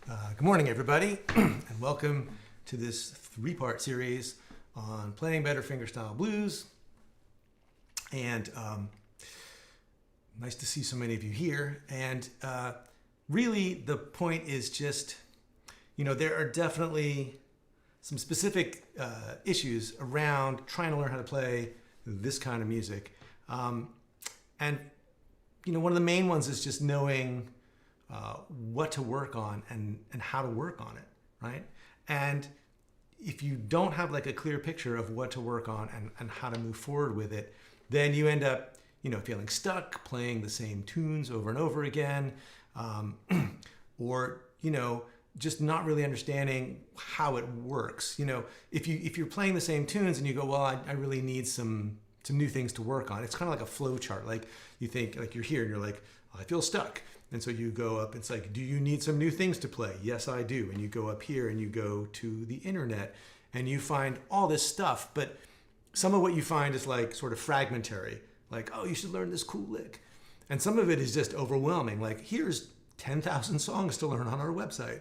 Good morning, everybody, and welcome to this three-part series on playing better fingerstyle blues. And nice to see so many of you here. And really, the point is just, there are definitely some specific issues around trying to learn how to play this kind of music. And one of the main ones is just knowing what to work on and how to work on it, right? And if you don't have like a clear picture of what to work on and how to move forward with it, then you end up, feeling stuck, playing the same tunes over and over again, or, just not really understanding how it works. If you're playing the same tunes and you go, well, I really need some new things to work on. It's kind of like a flow chart. Like you think, like you're here and you're like, I feel stuck. And so you go up, it's like, do you need some new things to play? Yes, I do. And you go up here and you go to the internet and you find all this stuff. But some of what you find is like sort of fragmentary. Like, oh, you should learn this cool lick. And some of it is just overwhelming. Like, here's 10,000 songs to learn on our website,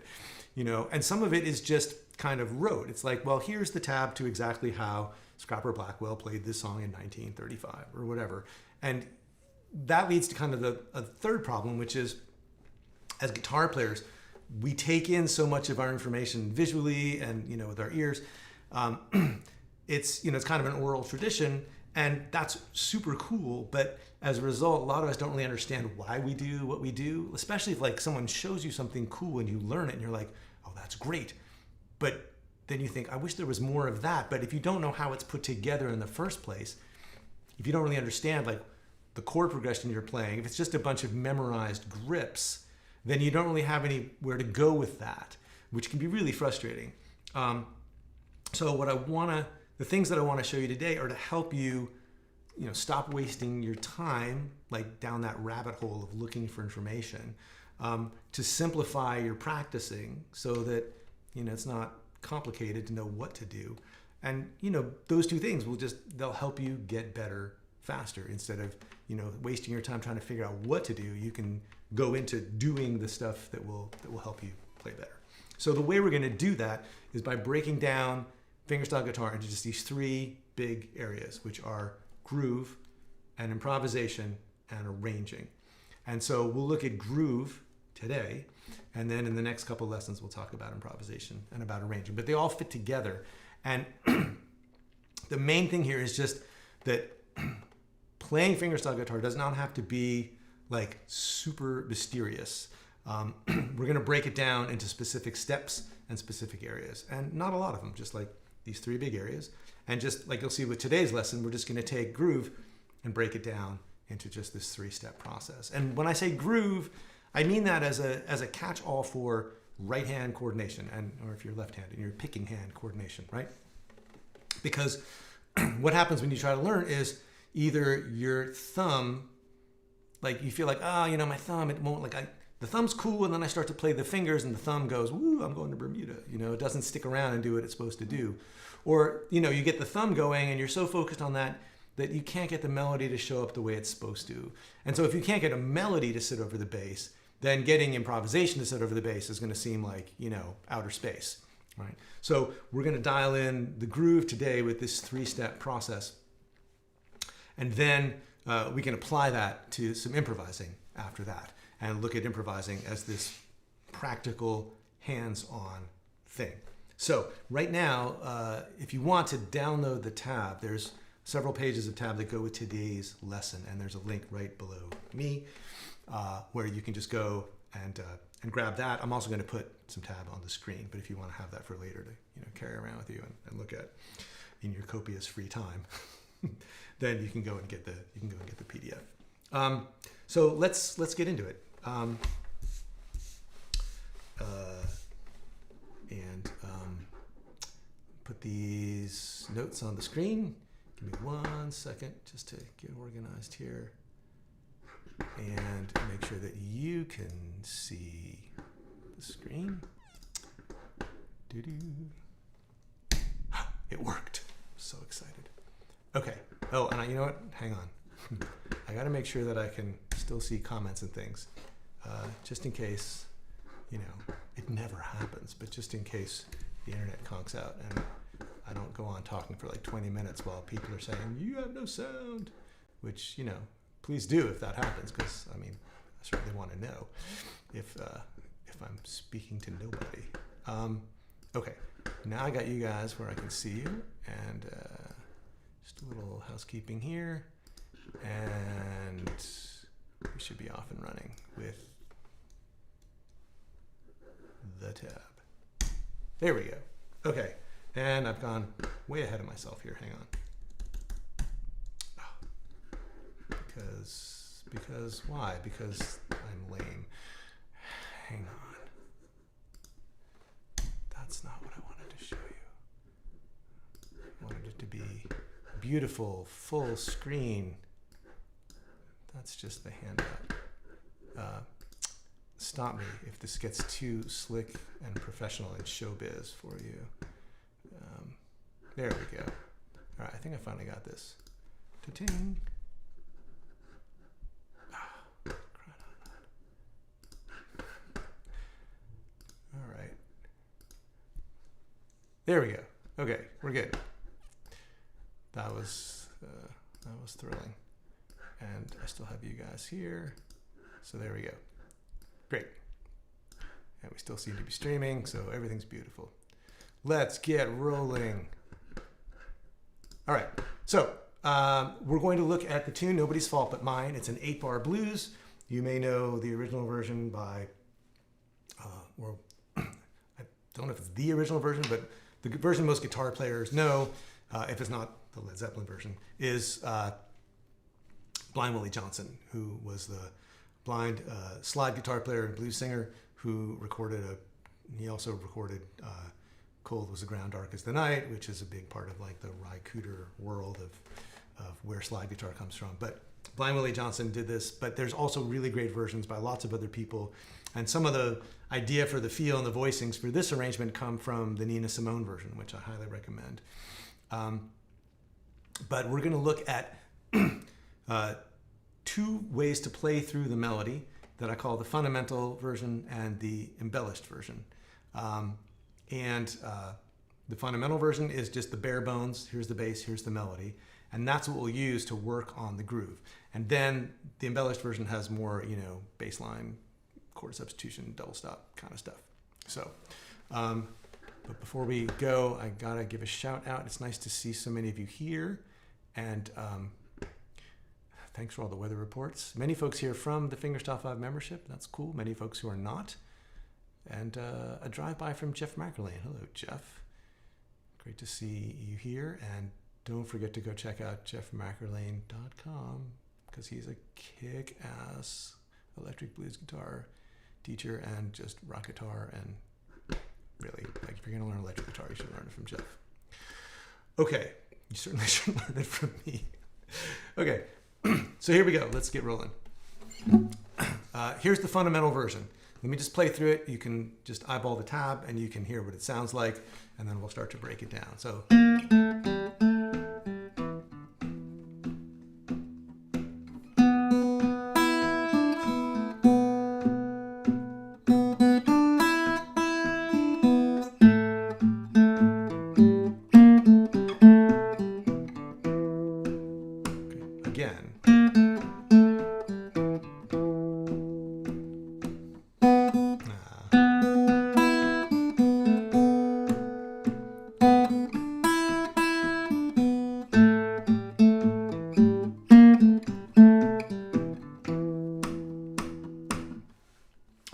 and some of it is just kind of rote. It's like, well, here's the tab to exactly how Scrapper Blackwell played this song in 1935 or whatever. And that leads to kind of a third problem, which is, as guitar players, we take in so much of our information visually and with our ears. It's kind of an oral tradition, and that's super cool. But as a result, a lot of us don't really understand why we do what we do, especially if like someone shows you something cool and you learn it and you're like, oh, that's great. But then you think, I wish there was more of that. But if you don't know how it's put together in the first place, if you don't really understand like the chord progression you're playing, if it's just a bunch of memorized grips, then you don't really have anywhere to go with that, which can be really frustrating. So the things that I want to show you today are to help you, stop wasting your time like down that rabbit hole of looking for information, to simplify your practicing so that, it's not complicated to know what to do. And, those two things they'll help you get better faster. Instead of, wasting your time trying to figure out what to do, you can go into doing the stuff that will help you play better. So the way we're going to do that is by breaking down fingerstyle guitar into just these three big areas, which are groove and improvisation and arranging. And so we'll look at groove today, and then in the next couple lessons we'll talk about improvisation and about arranging. But they all fit together. And the main thing here is just that playing fingerstyle guitar does not have to be like super mysterious. We're going to break it down into specific steps and specific areas, and not a lot of them, just like these three big areas. And just like you'll see with today's lesson, we're just going to take groove and break it down into just this three-step process. And when I say groove, I mean that as a catch-all for right hand coordination, or if you're left-handed, your picking hand coordination, right? Because what happens when you try to learn is either your thumb, like you feel like, my thumb, it won't, the thumb's cool, and then I start to play the fingers and the thumb goes, woo, I'm going to Bermuda. It doesn't stick around and do what it's supposed to do. Or, you get the thumb going and you're so focused on that you can't get the melody to show up the way it's supposed to. And so if you can't get a melody to sit over the bass, then getting improvisation to sit over the bass is going to seem like, outer space, right? So we're going to dial in the groove today with this three-step process. And then we can apply that to some improvising after that and look at improvising as this practical, hands-on thing. So right now, if you want to download the tab, there's several pages of tab that go with today's lesson, and there's a link right below me where you can just go and grab that. I'm also going to put some tab on the screen, but if you want to have that for later to carry around with you and look at in your copious free time, then you can go and get the PDF. So let's get into it. Put these notes on the screen. Give me 1 second just to get organized here and make sure that you can see the screen. It worked. So excited. Okay. Oh, and you know what? Hang on. I got to make sure that I can still see comments and things, just in case, it never happens, but just in case the internet conks out and I don't go on talking for like 20 minutes while people are saying, you have no sound, which, you know, please do if that happens, because, I mean, I certainly want to know if I'm speaking to nobody. Okay, now I got you guys where I can see you, and just a little housekeeping here, and we should be off and running with the tab. There we go. Okay, and I've gone way ahead of myself here. Hang on. Oh, because why? Because I'm lame. Hang on. That's not what I wanted to show you. I wanted it to be beautiful, full screen. That's just the handout. Stop me if this gets too slick and professional in showbiz for you. There we go. All right, I think I finally got this. Ta-ting. Crying out loud. All right. There we go. Okay, we're good. That was thrilling. And I still have you guys here. So there we go. Great. And we still seem to be streaming, so everything's beautiful. Let's get rolling. All right, so we're going to look at the tune Nobody's Fault But Mine. It's an 8-bar blues. You may know the original version by, or I don't know if it's the original version, but the version most guitar players know, if it's not the Led Zeppelin version, is Blind Willie Johnson, who was the blind slide guitar player and blues singer who he also recorded Cold Was the Ground, Dark as the Night, which is a big part of like the Ry Cooder world of where slide guitar comes from. But Blind Willie Johnson did this, but there's also really great versions by lots of other people. And some of the idea for the feel and the voicings for this arrangement come from the Nina Simone version, which I highly recommend. But we're going to look at two ways to play through the melody that I call the fundamental version and the embellished version. The fundamental version is just the bare bones. Here's the bass, here's the melody. And that's what we'll use to work on the groove. And then the embellished version has more, you know, bass line, chord substitution, double stop kind of stuff. So, but before we go, I gotta give a shout out. It's nice to see so many of you here. And thanks for all the weather reports. Many folks here from the Fingerstyle 5 membership. That's cool. Many folks who are not. And a drive-by from Jeff Mackerlane. Hello, Jeff. Great to see you here. And don't forget to go check out jeffmackerlane.com because he's a kick-ass electric blues guitar teacher and just rock guitar. And really, like, if you're going to learn electric guitar, you should learn it from Jeff. Okay. You certainly should learn it from me. Okay. So here we go. Let's get rolling. Here's the fundamental version. Let me just play through it. You can just eyeball the tab and you can hear what it sounds like, and then we'll start to break it down. So.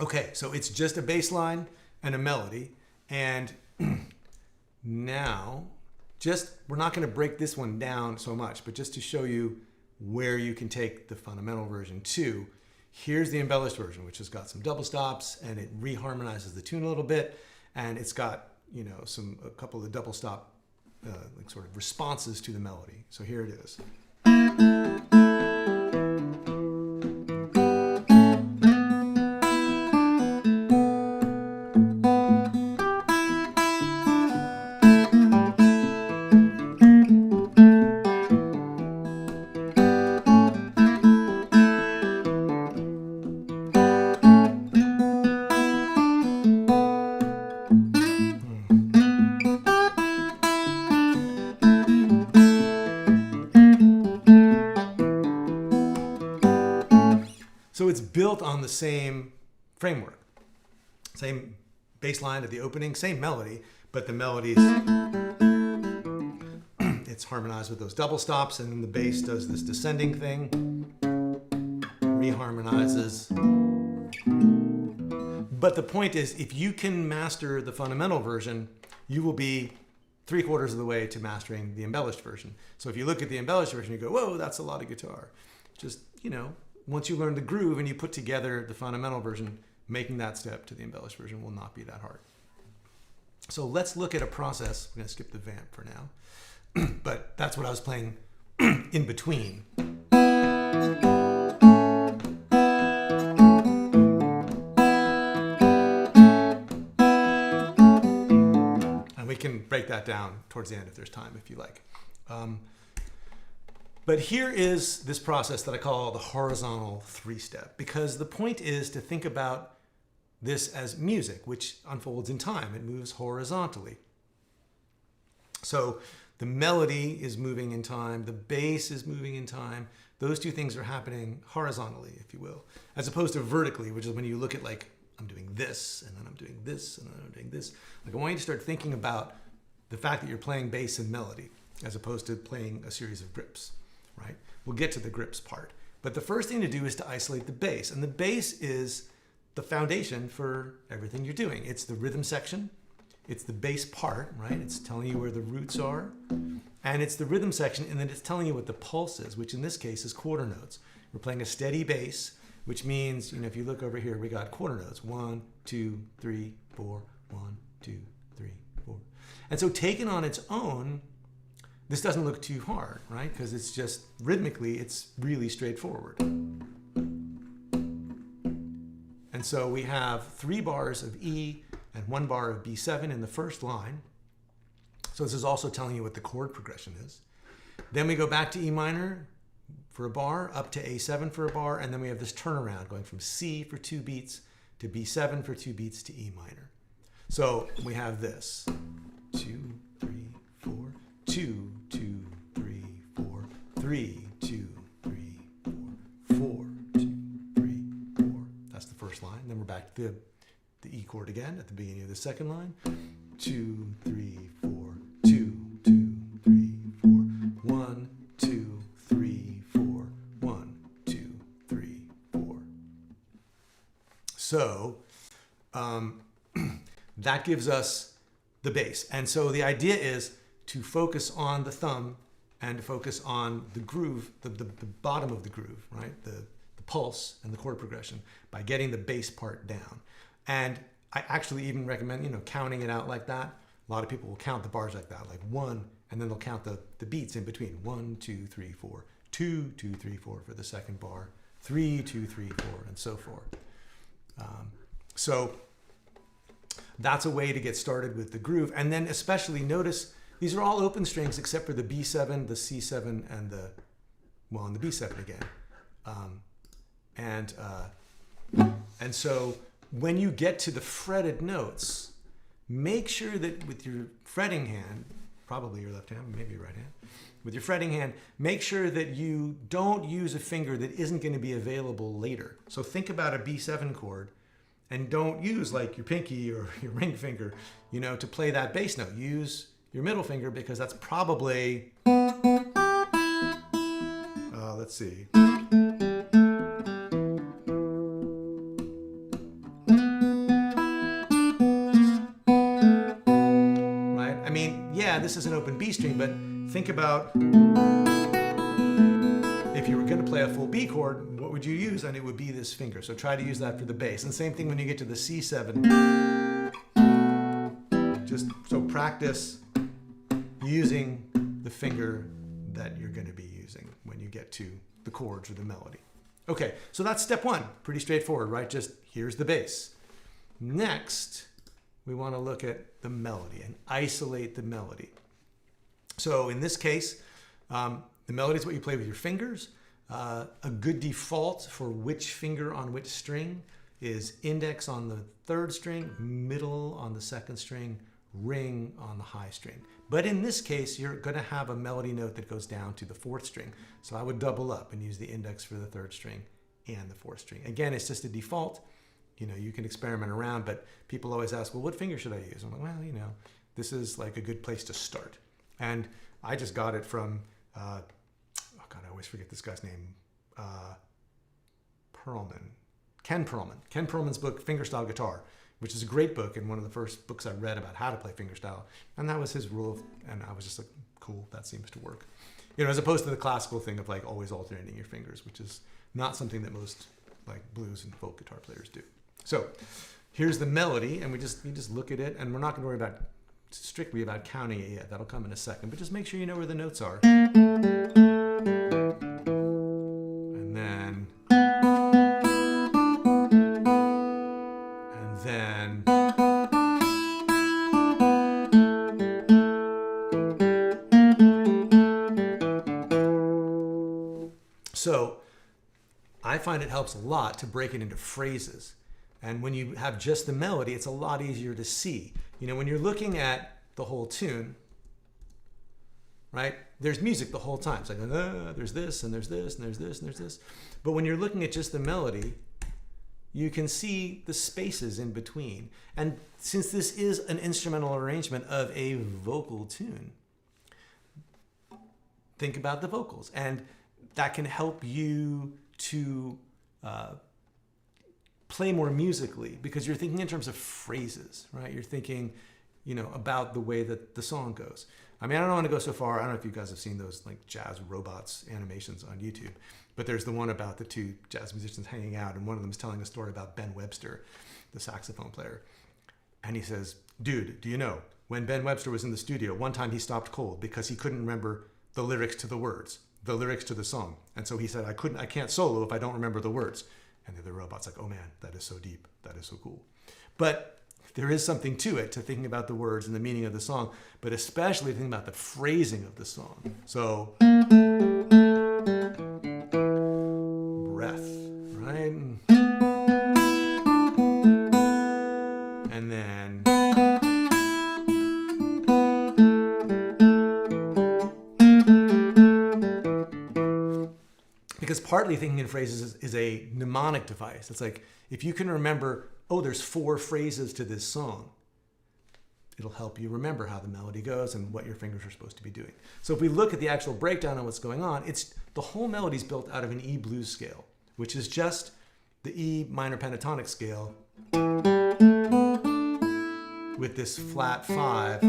Okay, so it's just a bass line and a melody. And now, we're not going to break this one down so much, but just to show you where you can take the fundamental version to, here's the embellished version, which has got some double stops and it reharmonizes the tune a little bit. And it's got, you know, a couple of double stop like sort of responses to the melody. So here it is. built on the same framework. Same bass line at the opening, same melody, but the melodies, it's harmonized with those double stops, and then the bass does this descending thing, reharmonizes. But the point is, if you can master the fundamental version, you will be 3/4 of the way to mastering the embellished version. So if you look at the embellished version, you go, whoa, that's a lot of guitar. Just, once you learn the groove and you put together the fundamental version, making that step to the embellished version will not be that hard. So let's look at a process. We're going to skip the vamp for now. But that's what I was playing in between. And we can break that down towards the end if there's time, if you like. But here is this process that I call the horizontal 3-step, because the point is to think about this as music, which unfolds in time. It moves horizontally. So the melody is moving in time, the bass is moving in time. Those two things are happening horizontally, if you will, as opposed to vertically, which is when you look at, like, I'm doing this, and then I'm doing this, and then I'm doing this. Like, I want you to start thinking about the fact that you're playing bass and melody, as opposed to playing a series of grips, right? We'll get to the grips part. But the first thing to do is to isolate the bass. And the bass is the foundation for everything you're doing. It's the rhythm section. It's the bass part, right? It's telling you where the roots are. And it's the rhythm section, and then it's telling you what the pulse is, which in this case is quarter notes. We're playing a steady bass, which means, if you look over here, we got quarter notes. 1, 2, 3, 4, 1, 2, 3, 4. And so taken on its own, this doesn't look too hard, right? Because it's just, rhythmically, it's really straightforward. And so we have 3 bars of E and 1 bar of B7 in the first line. So this is also telling you what the chord progression is. Then we go back to E minor for a bar, up to A7 for a bar, and then we have this turnaround going from C for 2 beats to B7 for 2 beats to E minor. So we have this. 2, 3, 4, 2, 2, 3, 4, 3, 2, 3, 4, 4, 2, 3, 4. That's the first line. Then we're back to the E chord again at the beginning of the second line. 2, 3, 4, 2, 2, 3, 4, 1, 2, 3, 4, 1, 2, 3, 4. So that gives us the bass. And so the idea is to focus on the thumb and to focus on the groove, the bottom of the groove, right? The pulse and the chord progression by getting the bass part down. And I actually even recommend, counting it out like that. A lot of people will count the bars like that, like 1, and then they'll count the beats in between. 1, 2, 3, 4, 2, 2, 3, 4 for the second bar, 3, 2, 3, 4, and so forth. So that's a way to get started with the groove. And then especially notice, these are all open strings except for the B7, the C7, and the B7 again. And so when you get to the fretted notes, make sure that with your fretting hand, probably your left hand, maybe your right hand, with your fretting hand, make sure that you don't use a finger that isn't going to be available later. So think about a B7 chord and don't use like your pinky or your ring finger, to play that bass note. Use your middle finger because that's probably, let's see. This is an open B string, but think about if you were going to play a full B chord, what would you use? And it would be this finger. So try to use that for the bass. And same thing when you get to the C7. Just so practice using the finger that you're going to be using when you get to the chords or the melody. Okay, so that's step 1. Pretty straightforward, right? Just here's the bass. Next, we want to look at the melody and isolate the melody. So in this case, the melody is what you play with your fingers. A good default for which finger on which string is index on the 3rd string, middle on the 2nd string, ring on the high string. But in this case, you're going to have a melody note that goes down to the 4th string. So I would double up and use the index for the 3rd string, and the fourth string. Again, it's just a default. You know, you can experiment around, but people always ask, well, what finger should I use? I'm like, well, you know, this is like a good place to start. And I just got it from, oh God, I always forget this guy's name. Ken Perlman. Ken Perlman's book, Fingerstyle Guitar, which is a great book and one of the first books I read about how to play fingerstyle. And that was his rule of, and I was just like, cool, that seems to work. You know, as opposed to the classical thing of like always alternating your fingers, which is not something that most like blues and folk guitar players do. So here's the melody, and you just look at it, and we're not going to worry about strictly about counting it yet. That'll come in a second, but just make sure you know where the notes are. And then so I find it helps a lot to break it into phrases. And when you have just the melody, it's a lot easier to see. You know, when you're looking at the whole tune, right? There's music the whole time. It's like, there's this, and there's this, and there's this, and there's this. But when you're looking at just the melody, you can see the spaces in between. And since this is an instrumental arrangement of a vocal tune, think about the vocals. And that can help you to play more musically, because you're thinking in terms of phrases, right? You're thinking, you know, about the way that the song goes. I mean, I don't want to go so far. I don't know if you guys have seen those like jazz robots animations on YouTube, but there's the one about the two jazz musicians hanging out, and one of them is telling a story about Ben Webster, the saxophone player. And he says, dude, do you know, when Ben Webster was in the studio, one time he stopped cold because he couldn't remember the lyrics to the words, the lyrics to the song. And so he said, I can't solo if I don't remember the words. And the other robot's like, oh man, that is so deep. That is so cool. But there is something to it, to thinking about the words and the meaning of the song, but especially thinking about the phrasing of the song. So, breath, right? And then, because partly thinking in phrases is a mnemonic device. It's like, if you can remember, oh, there's 4 phrases to this song, it'll help you remember how the melody goes and what your fingers are supposed to be doing. So if we look at the actual breakdown of what's going on, it's the whole melody is built out of an E blues scale, which is just the E minor pentatonic scale with this flat 5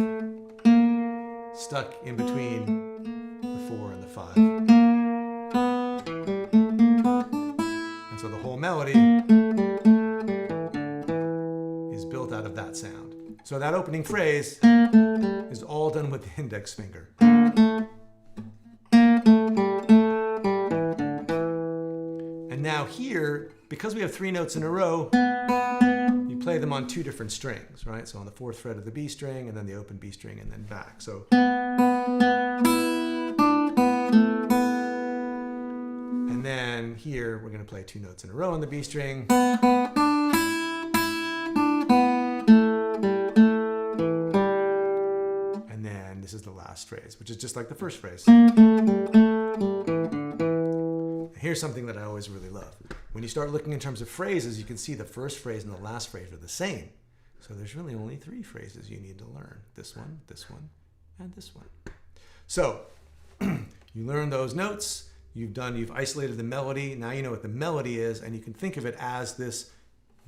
stuck in between the 4 and the 5. And so the whole melody is built out of that sound. So that opening phrase is all done with the index finger. And now here, because we have 3 notes in a row, you play them on 2 different strings, right? So on the 4th fret of the B string, and then the open B string, and then back. So, and then here, we're going to play 2 notes in a row on the B string. And then this is the last phrase, which is just like the first phrase. Here's something that I always really love. When you start looking in terms of phrases, you can see the first phrase and the last phrase are the same. So there's really only 3 phrases you need to learn. This one, and this one. So you learn those notes, you've isolated the melody, now you know what the melody is, and you can think of it as this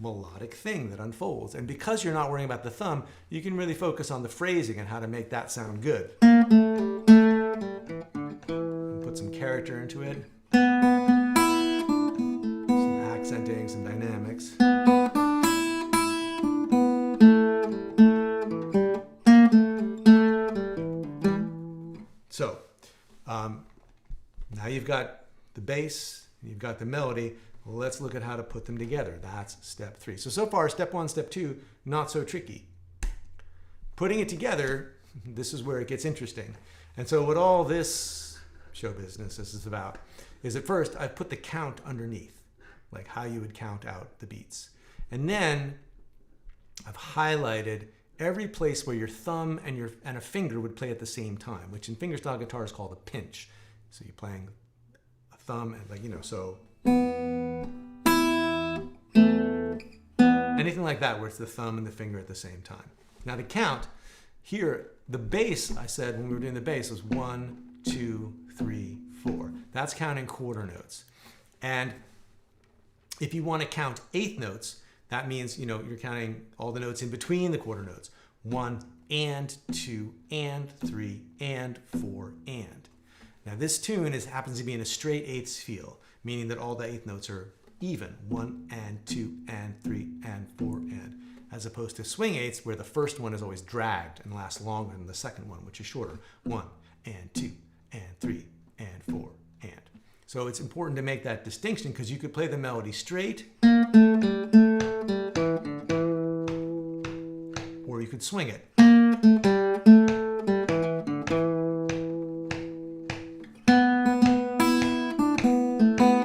melodic thing that unfolds. And because you're not worrying about the thumb, you can really focus on the phrasing and how to make that sound good. And put some character into it. Some accenting, some dynamics. So, now you've got the bass, and you've got the melody. Well, let's look at how to put them together. That's step 3. So far, step 1, step 2, not so tricky. Putting it together, this is where it gets interesting. And so what all this show business is about is, at first, I've put the count underneath, like how you would count out the beats. And then I've highlighted every place where your thumb and a finger would play at the same time, which in fingerstyle guitar is called a pinch. So you're playing a thumb and so Anything like that where it's the thumb and the finger at the same time. Now to count, here, the bass, I said when we were doing the bass, was 1, 2, 3, 4. That's counting quarter notes. And if you want to count eighth notes, that means, you know, you're counting all the notes in between the quarter notes. 1 and 2 and 3 and 4 and. Now this tune happens to be in a straight eighths feel, meaning that all the eighth notes are even. 1 and 2 and 3 and 4 and. As opposed to swing eighths, where the first one is always dragged and lasts longer than the second one, which is shorter. 1 and 2 and 3 and 4 and. So it's important to make that distinction because you could play the melody straight, or you could swing it.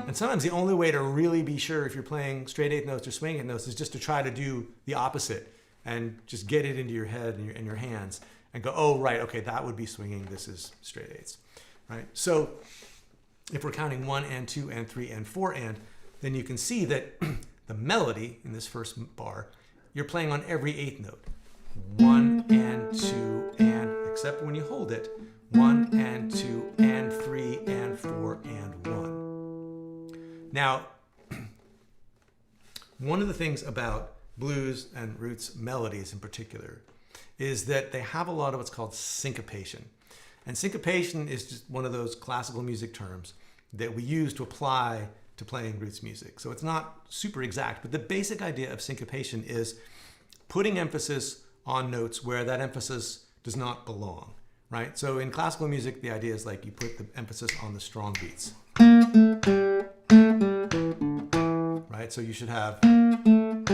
And sometimes the only way to really be sure if you're playing straight eighth notes or swing eighth notes is just to try to do the opposite and just get it into your head and your hands and go, oh, right, okay, that would be swinging, this is straight eighths, right? So if we're counting 1 and 2 and 3 and 4 and, then you can see that the melody in this first bar, you're playing on every eighth note. 1 and 2 and, except when you hold it, 1 and 2 and 3 and 4 and 1. Now, one of the things about blues and roots melodies in particular is that they have a lot of what's called syncopation. And syncopation is just one of those classical music terms that we use to apply to playing roots music. So it's not super exact, but the basic idea of syncopation is putting emphasis on notes where that emphasis does not belong, right? So in classical music, the idea is like you put the emphasis on the strong beats, right? So you should have 1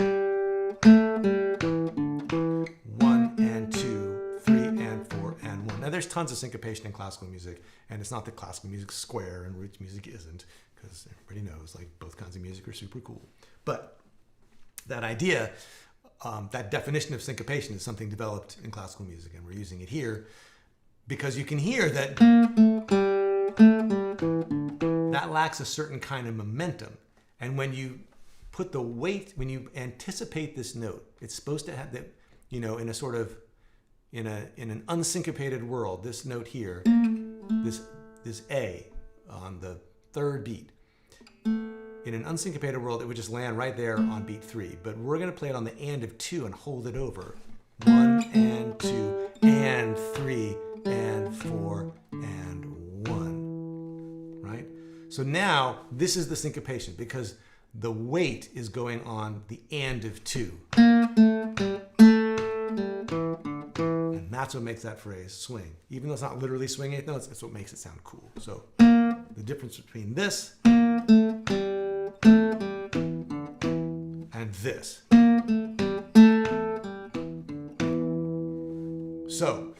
and 2, 3 and 4 and 1. Now there's tons of syncopation in classical music, and it's not that classical music's square and roots music isn't, because everybody knows like both kinds of music are super cool. But that idea, that definition of syncopation is something developed in classical music, and we're using it here because you can hear that that lacks a certain kind of momentum. And when you put the weight, when you anticipate this note, it's supposed to have that, you know, in a sort of, in an unsyncopated world, this note here, this A on the third beat, in an unsyncopated world, it would just land right there on beat 3. But we're going to play it on the and of 2 and hold it over. 1 and 2 and 3 and 4 and 1. Right? So now this is the syncopation because the weight is going on the and of 2. And that's what makes that phrase swing. Even though it's not literally swing eighth notes, it's what makes it sound cool. So the difference between this and this. So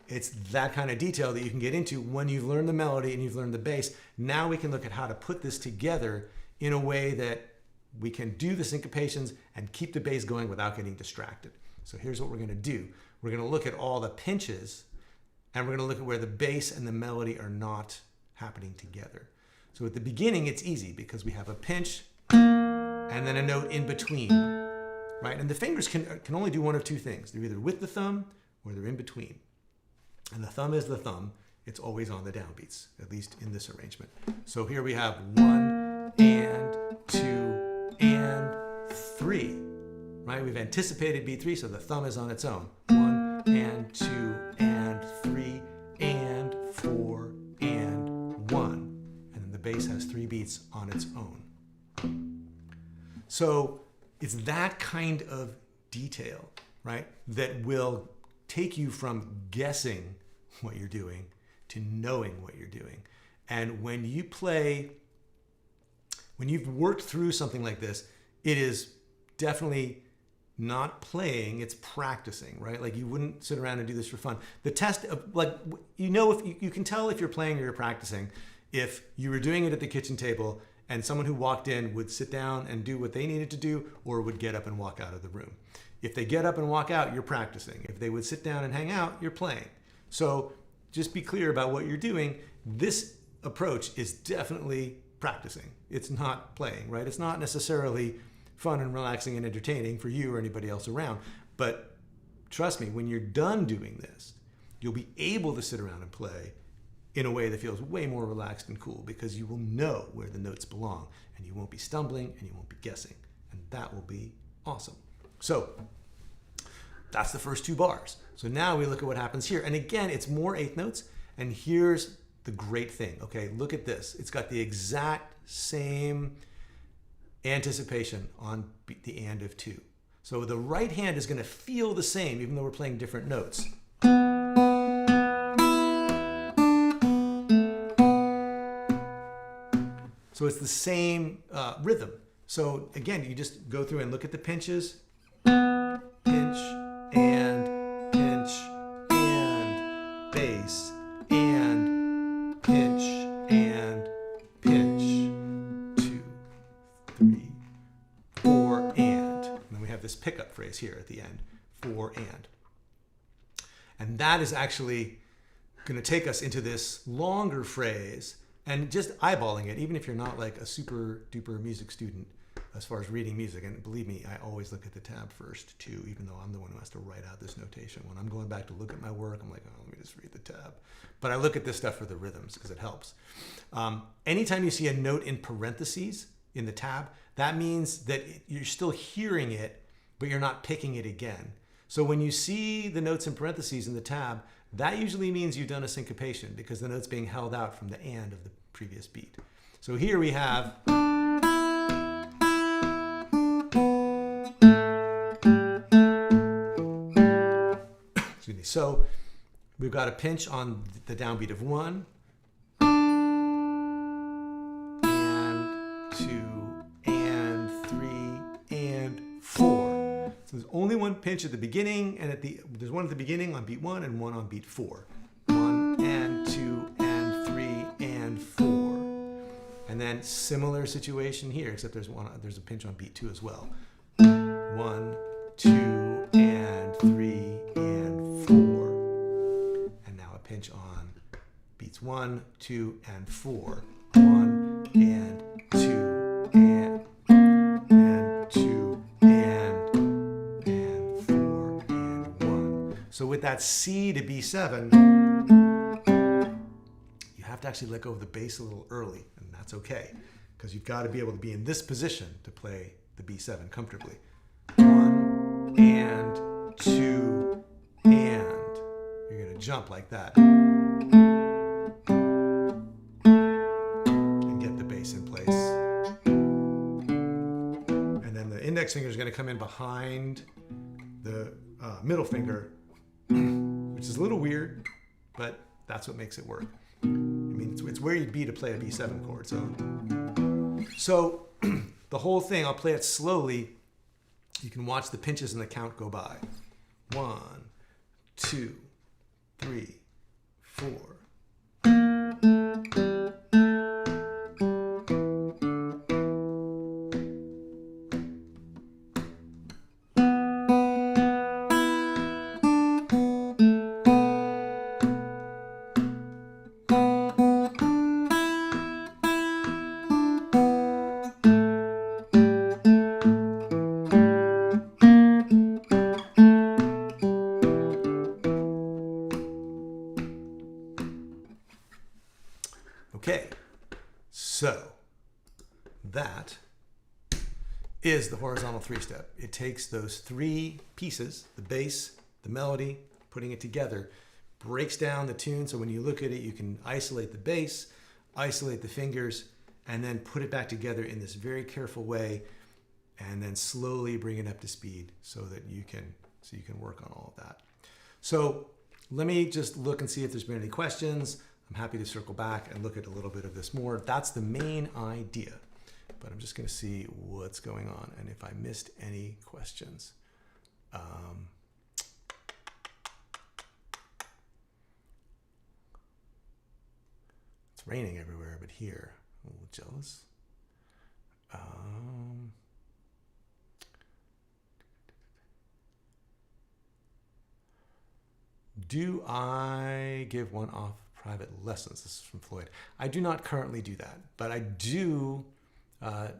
it's that kind of detail that you can get into when you've learned the melody and you've learned the bass. Now we can look at how to put this together in a way that we can do the syncopations and keep the bass going without getting distracted. So here's what we're going to do. We're going to look at all the pinches, and we're going to look at where the bass and the melody are not happening together. So at the beginning, it's easy because we have a pinch and then a note in between, right? And the fingers can only do one of two things. They're either with the thumb or they're in between. And the thumb is the thumb. It's always on the downbeats, at least in this arrangement. So here we have 1 and 2 and 3, right? We've anticipated beat 3, so the thumb is on its own. 1 and 2 and 3 and 4 and 1. And then the bass has 3 beats on its own. So it's that kind of detail, right, that will take you from guessing what you're doing to knowing what you're doing. And when you play, when you've worked through something like this, it is definitely not playing, it's practicing, right? Like you wouldn't sit around and do this for fun. The test of, like, you know, if you can tell if you're playing or you're practicing, if you were doing it at the kitchen table and someone who walked in would sit down and do what they needed to do or would get up and walk out of the room. If they get up and walk out, you're practicing. If they would sit down and hang out, you're playing. So just be clear about what you're doing. This approach is definitely practicing. It's not playing, right? It's not necessarily fun and relaxing and entertaining for you or anybody else around. But trust me, when you're done doing this, you'll be able to sit around and play in a way that feels way more relaxed and cool, because you will know where the notes belong and you won't be stumbling and you won't be guessing. And that will be awesome. So that's the first 2 bars. So now we look at what happens here. And again, it's more eighth notes. And here's the great thing. Okay, look at this. It's got the exact same anticipation on the and of 2. So the right hand is going to feel the same, even though we're playing different notes. So it's the same rhythm. So again, you just go through and look at the pinches. Pinch, and pinch, and bass, and pinch, and pinch. 2, 3, 4, and then we have this pickup phrase here at the end. 4 and. And that is actually going to take us into this longer phrase. And just eyeballing it, even if you're not like a super duper music student as far as reading music, and believe me, I always look at the tab first too, even though I'm the one who has to write out this notation. When I'm going back to look at my work, I'm like, oh, let me just read the tab. But I look at this stuff for the rhythms because it helps. Anytime you see a note in parentheses in the tab, that means that you're still hearing it, but you're not picking it again. So when you see the notes in parentheses in the tab, that usually means you've done a syncopation, because the note's being held out from the and of the previous beat. So here we have excuse me. So we've got a pinch on the downbeat of 1 and 2 and 3 and 4. So there's only one pinch at the beginning, and there's one at the beginning on beat 1 and one on beat 4. 1 and 2 and 3 and 4. And then similar situation here, except there's a pinch on beat 2 as well. 1, 2 and 3 and 4. And now a pinch on beats 1, 2 and 4. 1 and 2 and 2 and 4 and 1. So with that C to B7, you have to actually let go of the bass a little early, and that's okay, because you've got to be able to be in this position to play the B7 comfortably. 1 and 2 and. You're going to jump like that and get the bass in place. And then the index finger is going to come in behind the middle finger, which is a little weird, but that's what makes it work. I mean, it's where you'd be to play a B7 chord. So the whole thing, I'll play it slowly. You can watch the pinches and the count go by. 1, 2, 3, 4. Okay, so that is the horizontal 3-step. It takes those 3 pieces, the bass, the melody, putting it together, breaks down the tune. So when you look at it, you can isolate the bass, isolate the fingers, and then put it back together in this very careful way, and then slowly bring it up to speed so that you can work on all of that. So let me just look and see if there's been any questions. I'm happy to circle back and look at a little bit of this more. That's the main idea, but I'm just going to see what's going on and if I missed any questions. It's raining everywhere but here. I'm a little jealous. Do I give one off private lessons. This is from Floyd. I do not currently do that, but I do have,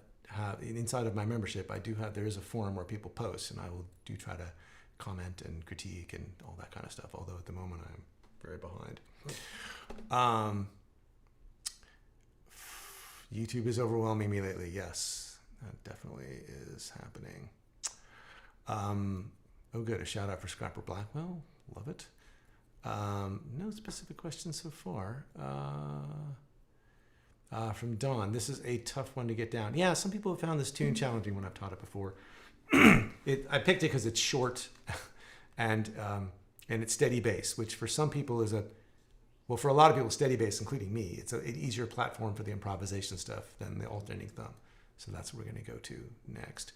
inside of my membership, there is a forum where people post, and I do try to comment and critique and all that kind of stuff, although at the moment I'm very behind. YouTube is overwhelming me lately. Yes, that definitely is happening. Oh, good. A shout out for Scrapper Blackwell. Love it. No specific questions so far. From Dawn, this is a tough one to get down. Yeah, some people have found this tune challenging when I've taught it before. I picked it because it's short and it's steady bass, which for some people for a lot of people, steady bass, including me, it's an easier platform for the improvisation stuff than the alternating thumb. So that's what we're going to go to next.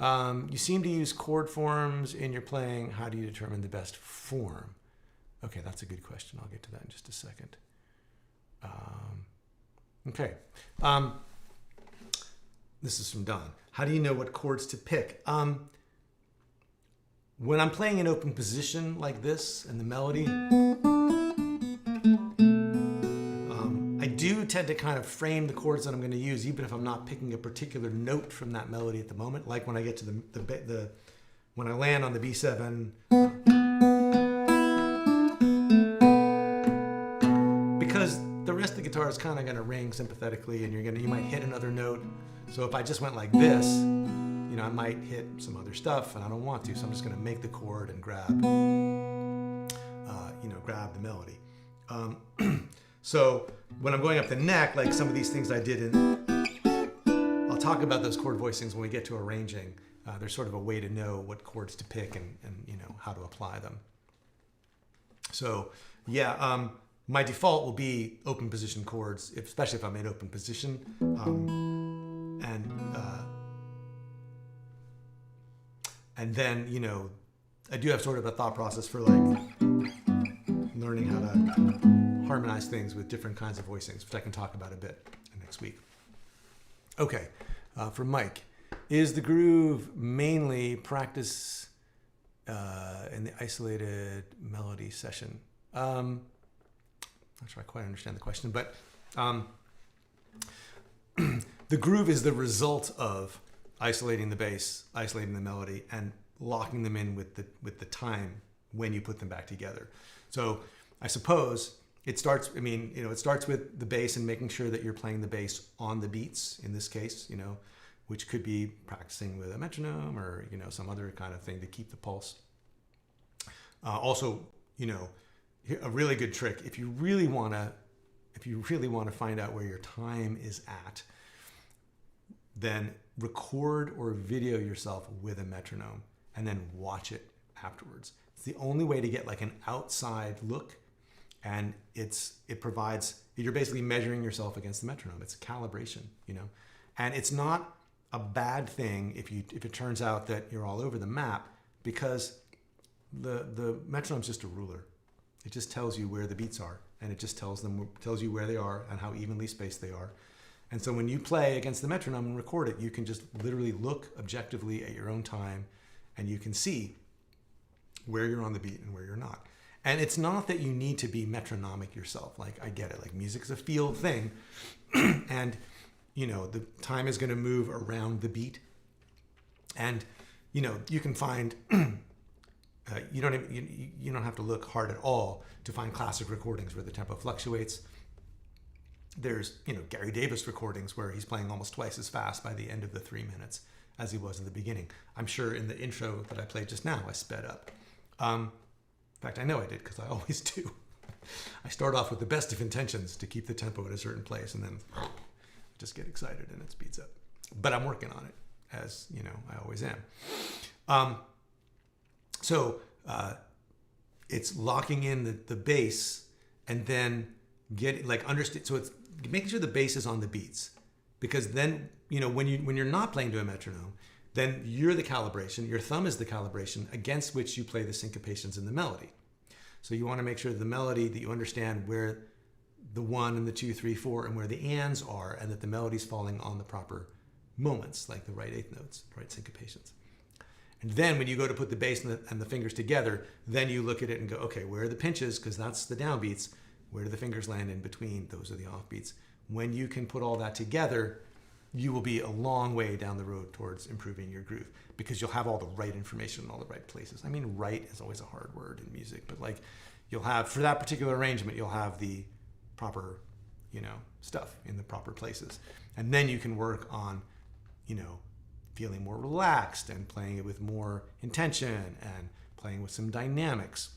You seem to use chord forms in your playing. How do you determine the best form? Okay, that's a good question. I'll get to that in just a second. Okay. This is from Don. How do you know what chords to pick? When I'm playing an open position like this and the melody, I do tend to kind of frame the chords that I'm going to use, even if I'm not picking a particular note from that melody at the moment. Like when I get to when I land on the B7, because the rest of the guitar is kind of going to ring sympathetically, and you might hit another note. So if I just went like this, I might hit some other stuff, and I don't want to. So I'm just going to make the chord and grab the melody. So when I'm going up the neck, like some of these things I did I'll talk about those chord voicings when we get to arranging. There's sort of a way to know what chords to pick and how to apply them. So yeah, my default will be open position chords, especially if I'm in open position. And then, I do have sort of a thought process for like learning how to harmonize things with different kinds of voicings, which I can talk about a bit next week. Okay, for Mike, is the groove mainly practice in the isolated melody session? Not sure I quite understand the question, but the groove is the result of isolating the bass, isolating the melody, and locking them in with the time when you put them back together. So I suppose it starts with the bass and making sure that you're playing the bass on the beats in this case, which could be practicing with a metronome or, some other kind of thing to keep the pulse. Also, a really good trick, if you really want to find out where your time is at, then record or video yourself with a metronome and then watch it afterwards. It's the only way to get like an outside look, and you're basically measuring yourself against the metronome. It's a calibration, and it's not a bad thing if it turns out that you're all over the map, because the metronome's just a ruler. It just tells you where the beats are, and it just tells you where they are and how evenly spaced they are. And so when you play against the metronome and record it, you can just literally look objectively at your own time, and you can see where you're on the beat and where you're not. And it's not that you need to be metronomic yourself. Like, I get it. Like, music is a feel thing, and the time is going to move around the beat. And you can find you don't have to look hard at all to find classic recordings where the tempo fluctuates. There's Gary Davis recordings where he's playing almost twice as fast by the end of the 3 minutes as he was in the beginning. I'm sure in the intro that I played just now, I sped up. In fact, I know I did, because I always do. I start off with the best of intentions to keep the tempo at a certain place, and then just get excited and it speeds up. But I'm working on it, as I always am. So it's locking in the bass, and then understand. So it's making sure the bass is on the beats, because then when you're not playing to a metronome, then you're the calibration. Your thumb is the calibration against which you play the syncopations in the melody. So you want to make sure the melody, that you understand where the 1 and the 2, 3, 4, and where the ands are, and that the melody's falling on the proper moments, like the right eighth notes, right syncopations. And then when you go to put the bass and the fingers together, then you look at it and go, okay, where are the pinches? Because that's the downbeats. Where do the fingers land in between? Those are the offbeats. When you can put all that together, you will be a long way down the road towards improving your groove, because you'll have all the right information in all the right places. I mean, right is always a hard word in music, but like you'll have, for that particular arrangement, you'll have the proper, stuff in the proper places. And then you can work on, feeling more relaxed and playing it with more intention and playing with some dynamics.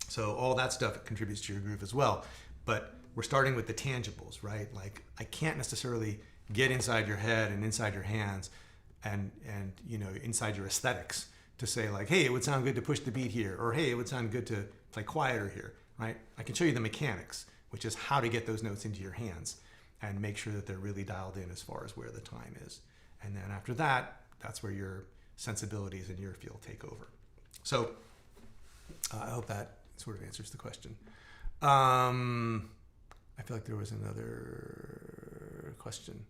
So all that stuff contributes to your groove as well. But we're starting with the tangibles, right? Like I can't necessarily get inside your head and inside your hands and inside your aesthetics to say like, hey, it would sound good to push the beat here, or hey, it would sound good to play quieter here, right? I can show you the mechanics, which is how to get those notes into your hands and make sure that they're really dialed in as far as where the time is. And then after that, that's where your sensibilities and your feel take over. So I hope that sort of answers the question. I feel like there was another question.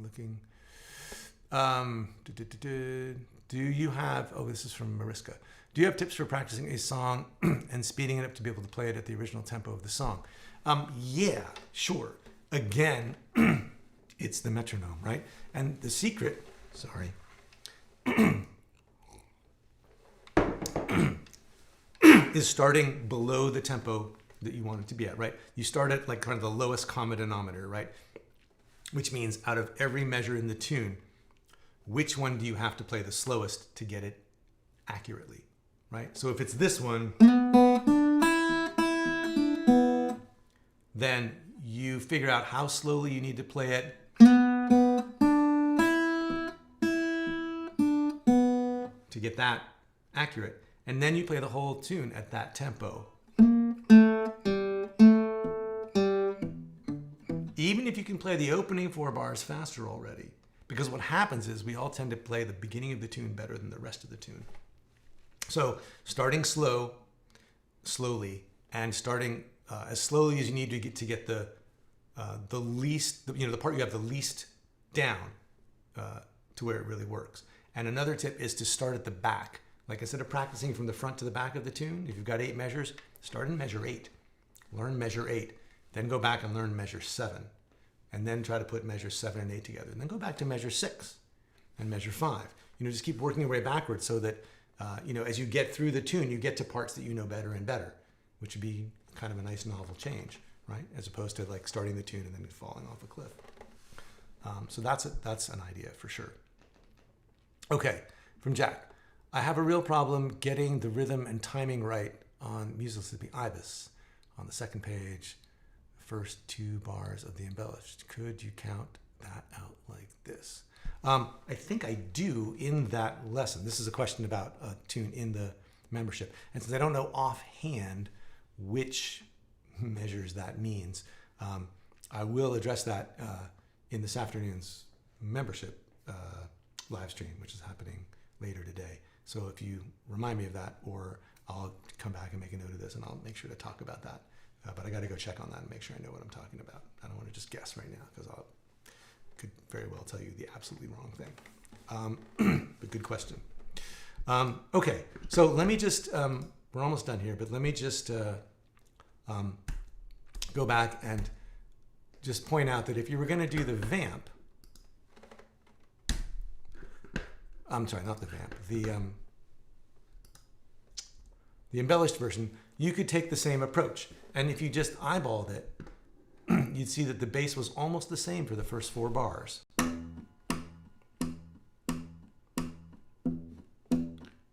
Looking. Do you have, this is from Mariska. Do you have tips for practicing a song and speeding it up to be able to play it at the original tempo of the song? Yeah, sure. Again, it's the metronome, right? And the secret, is starting below the tempo that you want it to be at, right? You start at like kind of the lowest common denominator, right? Which means out of every measure in the tune, which one do you have to play the slowest to get it accurately, right? So if it's this one, then you figure out how slowly you need to play it to get that accurate. And then you play the whole tune at that tempo. Even if you can play the opening 4 bars faster already. Because what happens is we all tend to play the beginning of the tune better than the rest of the tune. So starting slowly, and starting as slowly as you need to get the least, the part you have the least down to where it really works. And another tip is to start at the back. Like instead of practicing from the front to the back of the tune, if you've got 8 measures, start in measure 8. Learn measure 8. Then go back and learn measure 7. And then try to put measures 7 and 8 together. And then go back to measure 6 and measure 5. Just keep working your way backwards so that, as you get through the tune, you get to parts that you know better and better, which would be kind of a nice novel change, right? As opposed to like starting the tune and then falling off a cliff. So that's an idea for sure. Okay, from Jack. I have a real problem getting the rhythm and timing right on Musical Sleeping Ibis on the second page. First 2 bars of the embellished. Could you count that out like this? I think I do in that lesson. This is a question about a tune in the membership. And since I don't know offhand which measures that means, I will address that in this afternoon's membership live stream, which is happening later today. So if you remind me of that, or I'll come back and make a note of this and I'll make sure to talk about that. But I got to go check on that and make sure I know what I'm talking about. I don't want to just guess right now because I could very well tell you the absolutely wrong thing. But good question. Okay, so let me just, we're almost done here, but let me just go back and just point out that if you were going to do the vamp, I'm sorry, not the vamp, the embellished version, you could take the same approach. And if you just eyeballed it, you'd see that the bass was almost the same for the first 4 bars.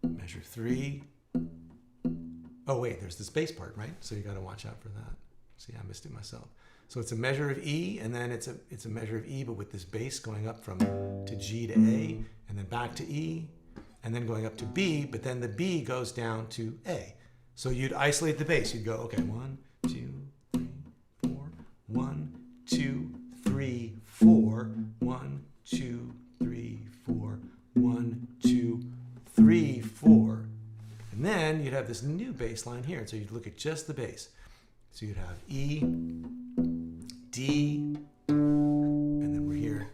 Measure 3. Oh wait, there's this bass part, right? So you got to watch out for that. See, I missed it myself. So it's a measure of E, and then it's a measure of E, but with this bass going up from to G to A, and then back to E, and then going up to B, but then the B goes down to A. So you'd isolate the bass. You'd go, okay, 1, 2, 3, 4, 1, 2, 3, 4, 1, 2, 3, 4, 1, 2, 3, 4. And then you'd have this new bass line here. So you'd look at just the bass. So you'd have E, D, and then we're here,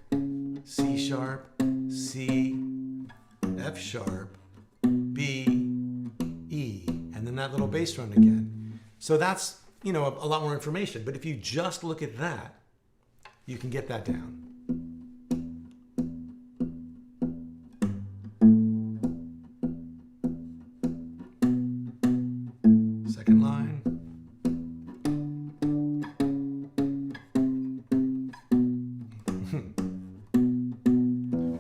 C# sharp, C, F sharp, B, E, and then that little bass run again. So that's, you know, a lot more information. But if you just look at that, you can get that down. Second line.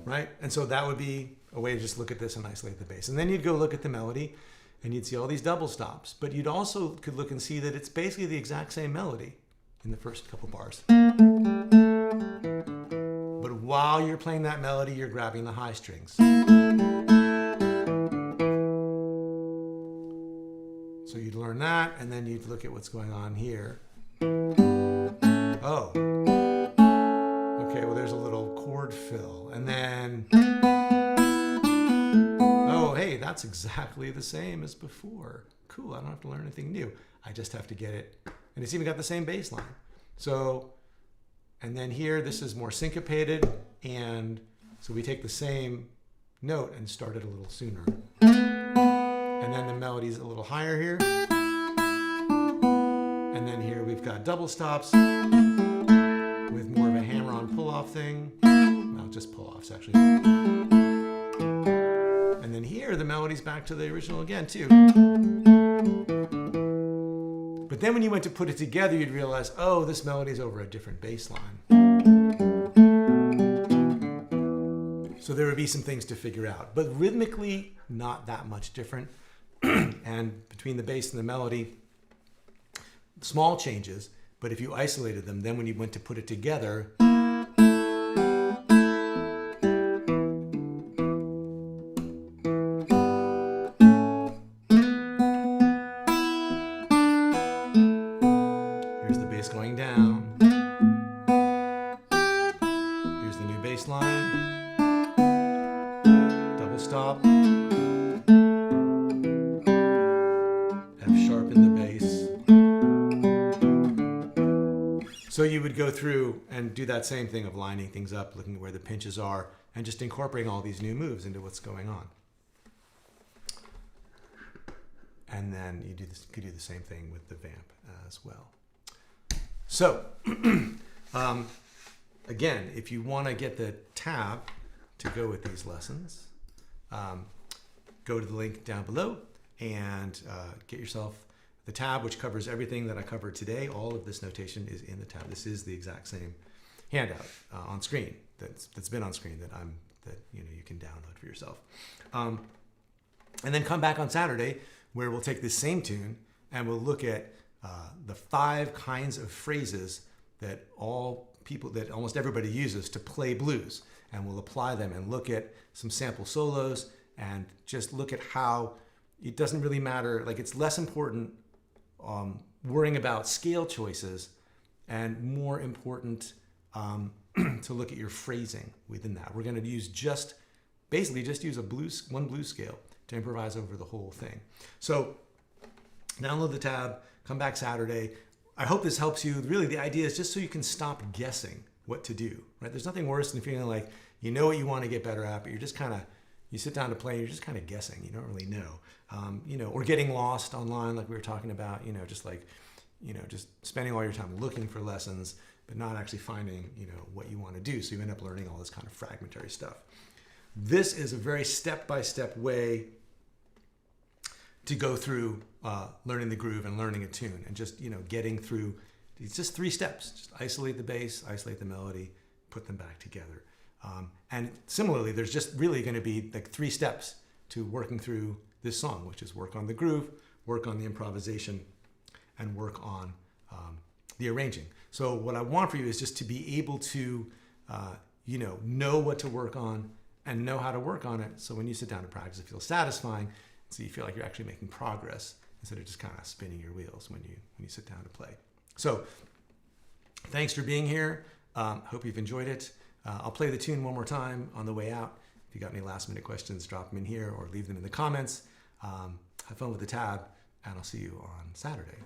Right? And so that would be a way to just look at this and isolate the bass. And then you'd go look at the melody and you'd see all these double stops. But you'd also could look and see that it's basically the exact same melody in the first couple bars. But while you're playing that melody, you're grabbing the high strings. So you'd learn that, and then you'd look at what's going on here. Oh. Okay, well there's a little chord fill. And then, oh, hey, that's exactly the same as before. Cool, I don't have to learn anything new. I just have to get it. And it's even got the same bass line. So, and then here, this is more syncopated. And so we take the same note and start it a little sooner. And then the melody's a little higher here. And then here we've got double stops with more of a hammer-on pull-off thing. Well, just pull-offs, actually. And then here, the melody's back to the original again, too. But then when you went to put it together, you'd realize, oh, this melody's over a different bass line. So there would be some things to figure out. But rhythmically, not that much different. And between the bass and the melody, small changes. But if you isolated them, then when you went to put it together, here's the bass going down. Here's the new bass line. Double stop. F sharp in the bass. So you would go through and do that same thing of lining things up, looking at where the pinches are, and just incorporating all these new moves into what's going on. And then you could do the same thing with the vamp as well. So, again, if you want to get the tab to go with these lessons, go to the link down below and get yourself the tab, which covers everything that I covered today. All of this notation is in the tab. This is the exact same handout on screen that's been on screen that you can download for yourself. And then come back on Saturday, where we'll take this same tune and we'll look at the 5 kinds of phrases that almost everybody uses to play blues, and we'll apply them and look at some sample solos and just look at how it doesn't really matter. Like, it's less important worrying about scale choices and more important to look at your phrasing within that. We're going to use basically just use one blues scale to improvise over the whole thing. So download the tab, come back Saturday. I hope this helps you. Really, the idea is just so you can stop guessing what to do, right? There's nothing worse than feeling like you know what you want to get better at, but you're just kind of, you sit down to play, you're just kind of guessing. You don't really know. Or getting lost online, like we were talking about, just spending all your time looking for lessons, but not actually finding, what you want to do. So you end up learning all this kind of fragmentary stuff. This is a very step-by-step way to go through learning the groove and learning a tune, and just, getting through. It's just 3 steps. Just isolate the bass, isolate the melody, put them back together. And similarly, there's just really going to be like 3 steps to working through this song, which is work on the groove, work on the improvisation, and work on the arranging. So what I want for you is just to be able to, know what to work on and know how to work on it. So when you sit down to practice, it feels satisfying. So you feel like you're actually making progress instead of just kind of spinning your wheels when you sit down to play. So thanks for being here. Hope you've enjoyed it. I'll play the tune one more time on the way out. If you got any last minute questions, drop them in here or leave them in the comments. Have fun with the tab, and I'll see you on Saturday.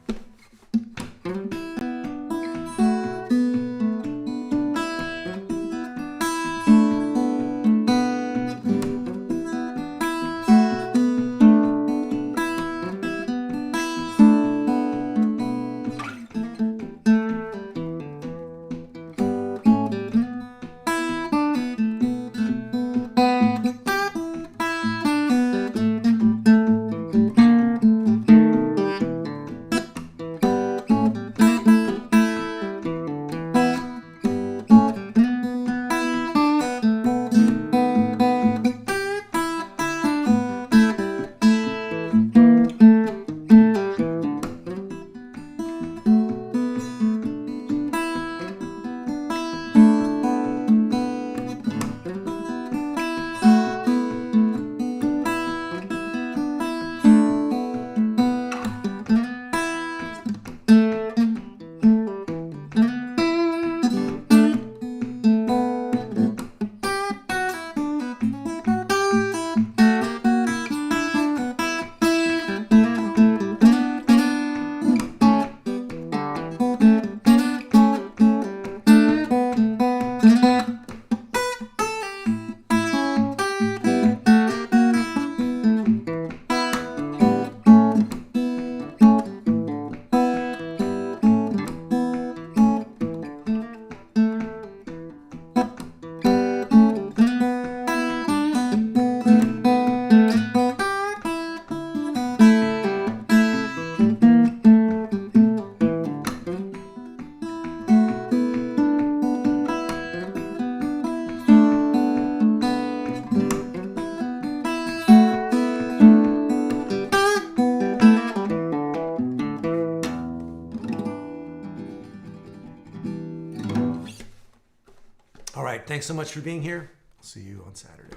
All right, thanks so much for being here. I'll see you on Saturday.